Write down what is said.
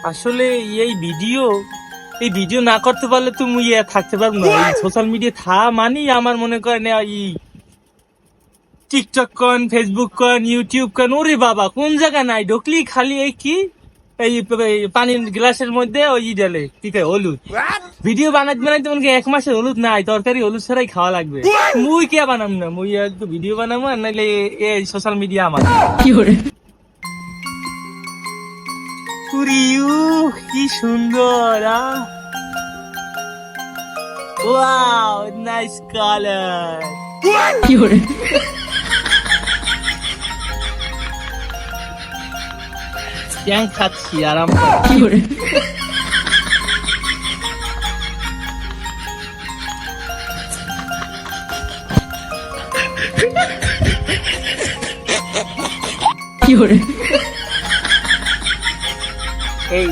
আসলে এই ভিডিও না করতে পারলে তো মুই থাকতে পারবো না। সোশ্যাল মিডিয়া মানেই আমার মনে করেন টিকটক কন, ফেসবুক কন, ইউটিউব কন, ওরে বাবা কোন জায়গা নাই ঢুকলি খালি এই পানির গ্লাসের মধ্যে ওই ডালে ঠিক আছে হলুদ। ভিডিও বানাইতে বানাইতে মনে এক মাসের হলুদ নাই, তরকারি হলুদ ছাড়াই খাওয়া লাগবে। মুই কে বানাম না, মুই একটু ভিডিও বানাবো আর নাইলে এই সোশ্যাল মিডিয়া আমার কি সুন্দর। Wow nice colour. ট্যাং খাচ্ছি আরাম এই